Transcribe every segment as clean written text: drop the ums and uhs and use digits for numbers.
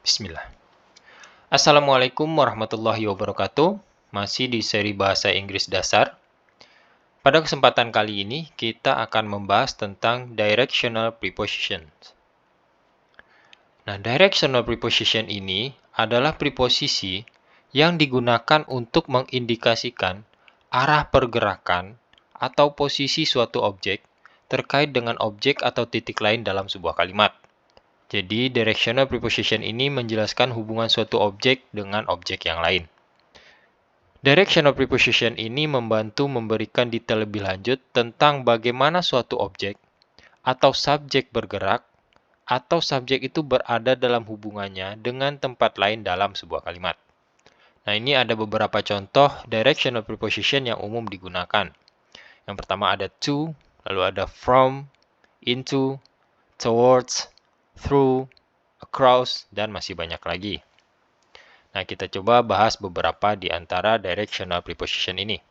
Bismillah. Assalamualaikum warahmatullahi wabarakatuh. Masih di seri Bahasa Inggris Dasar. Pada kesempatan kali ini, kita akan membahas tentang Directional Prepositions. Nah, Directional Preposition ini adalah preposisi yang digunakan untuk mengindikasikan arah pergerakan atau posisi suatu objek terkait dengan objek atau titik lain dalam sebuah kalimat. Jadi, directional preposition ini menjelaskan hubungan suatu objek dengan objek yang lain. Directional preposition ini membantu memberikan detail lebih lanjut tentang bagaimana suatu objek atau subjek bergerak atau subjek itu berada dalam hubungannya dengan tempat lain dalam sebuah kalimat. Nah, ini ada beberapa contoh directional preposition yang umum digunakan. Yang pertama ada to, lalu ada from, into, towards, through, across, dan masih banyak lagi. Nah, kita coba bahas beberapa di antara directional preposition ini.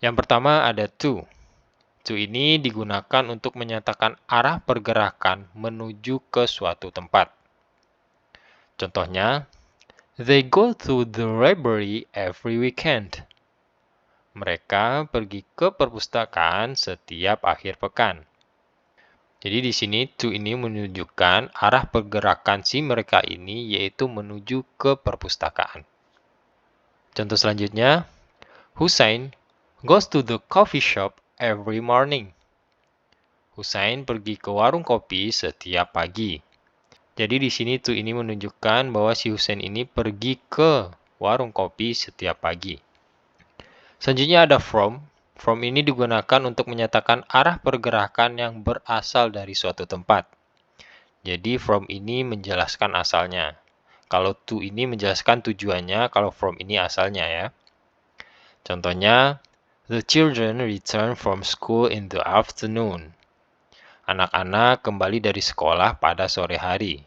Yang pertama ada to. To ini digunakan untuk menyatakan arah pergerakan menuju ke suatu tempat. Contohnya, they go to the library every weekend. Mereka pergi ke perpustakaan setiap akhir pekan. Jadi di sini to ini menunjukkan arah pergerakan si mereka ini yaitu menuju ke perpustakaan. Contoh selanjutnya, Hussein goes to the coffee shop every morning. Hussein pergi ke warung kopi setiap pagi. Jadi di sini to ini menunjukkan bahwa si Hussein ini pergi ke warung kopi setiap pagi. Selanjutnya ada from. From ini digunakan untuk menyatakan arah pergerakan yang berasal dari suatu tempat. Jadi from ini menjelaskan asalnya. Kalau to ini menjelaskan tujuannya, kalau from ini asalnya ya. Contohnya, the children return from school in the afternoon. Anak-anak kembali dari sekolah pada sore hari.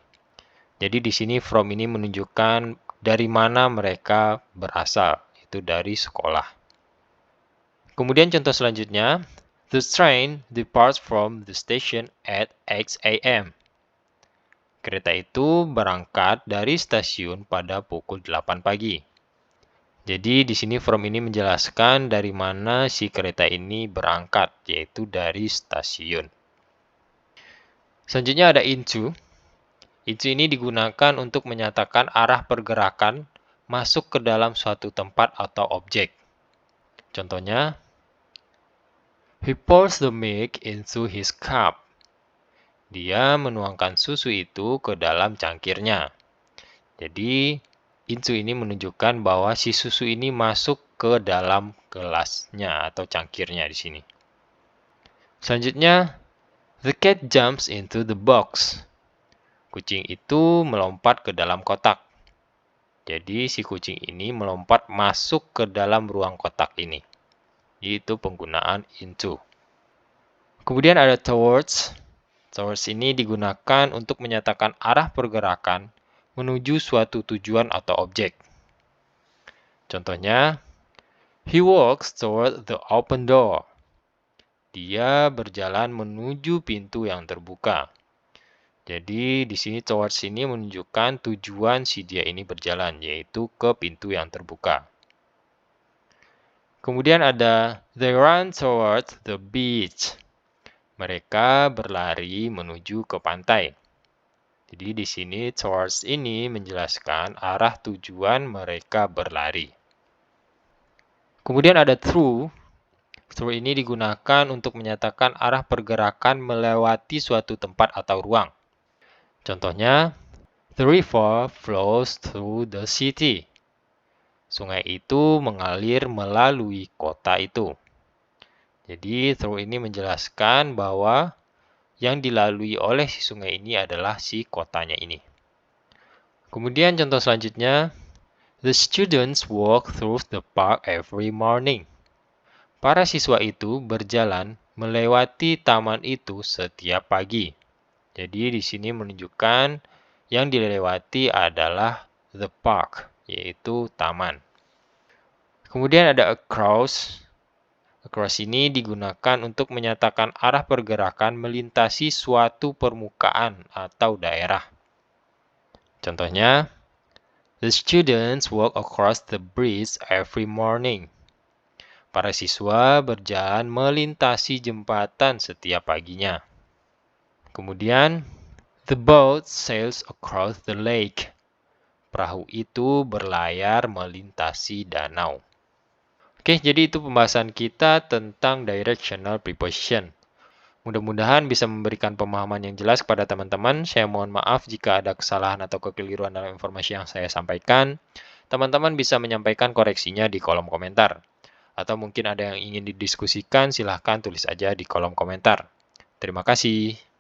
Jadi di sini from ini menunjukkan dari mana mereka berasal, itu dari sekolah. Kemudian contoh selanjutnya, the train departs from the station at 8 a.m. Kereta itu berangkat dari stasiun pada pukul 8 pagi. Jadi di sini from ini menjelaskan dari mana si kereta ini berangkat, yaitu dari stasiun. Selanjutnya ada into. Into ini digunakan untuk menyatakan arah pergerakan masuk ke dalam suatu tempat atau objek. Contohnya, he pours the milk into his cup. Dia menuangkan susu itu ke dalam cangkirnya. Jadi, into ini menunjukkan bahwa si susu ini masuk ke dalam gelasnya atau cangkirnya di sini. Selanjutnya, the cat jumps into the box. Kucing itu melompat ke dalam kotak. Jadi, si kucing ini melompat masuk ke dalam ruang kotak ini. Itu penggunaan into. Kemudian ada towards. Towards ini digunakan untuk menyatakan arah pergerakan menuju suatu tujuan atau objek. Contohnya, he walks toward the open door. Dia berjalan menuju pintu yang terbuka. Jadi di sini towards ini menunjukkan tujuan si dia ini berjalan, yaitu ke pintu yang terbuka. Kemudian ada they run towards the beach. Mereka berlari menuju ke pantai. Jadi di sini towards ini menjelaskan arah tujuan mereka berlari. Kemudian ada through. Through ini digunakan untuk menyatakan arah pergerakan melewati suatu tempat atau ruang. Contohnya, the river flows through the city. Sungai itu mengalir melalui kota itu. Jadi, through ini menjelaskan bahwa yang dilalui oleh si sungai ini adalah si kotanya ini. Kemudian contoh selanjutnya, the students walk through the park every morning. Para siswa itu berjalan melewati taman itu setiap pagi. Jadi di sini menunjukkan yang dilewati adalah the park, yaitu taman. Kemudian ada across. Across ini digunakan untuk menyatakan arah pergerakan melintasi suatu permukaan atau daerah. Contohnya, the students walk across the bridge every morning. Para siswa berjalan melintasi jembatan setiap paginya. Kemudian, the boat sails across the lake. Perahu itu berlayar melintasi danau. Oke, jadi itu pembahasan kita tentang directional preposition. Mudah-mudahan bisa memberikan pemahaman yang jelas kepada teman-teman. Saya mohon maaf jika ada kesalahan atau kekeliruan dalam informasi yang saya sampaikan. Teman-teman bisa menyampaikan koreksinya di kolom komentar. Atau mungkin ada yang ingin didiskusikan, silahkan tulis aja di kolom komentar. Terima kasih.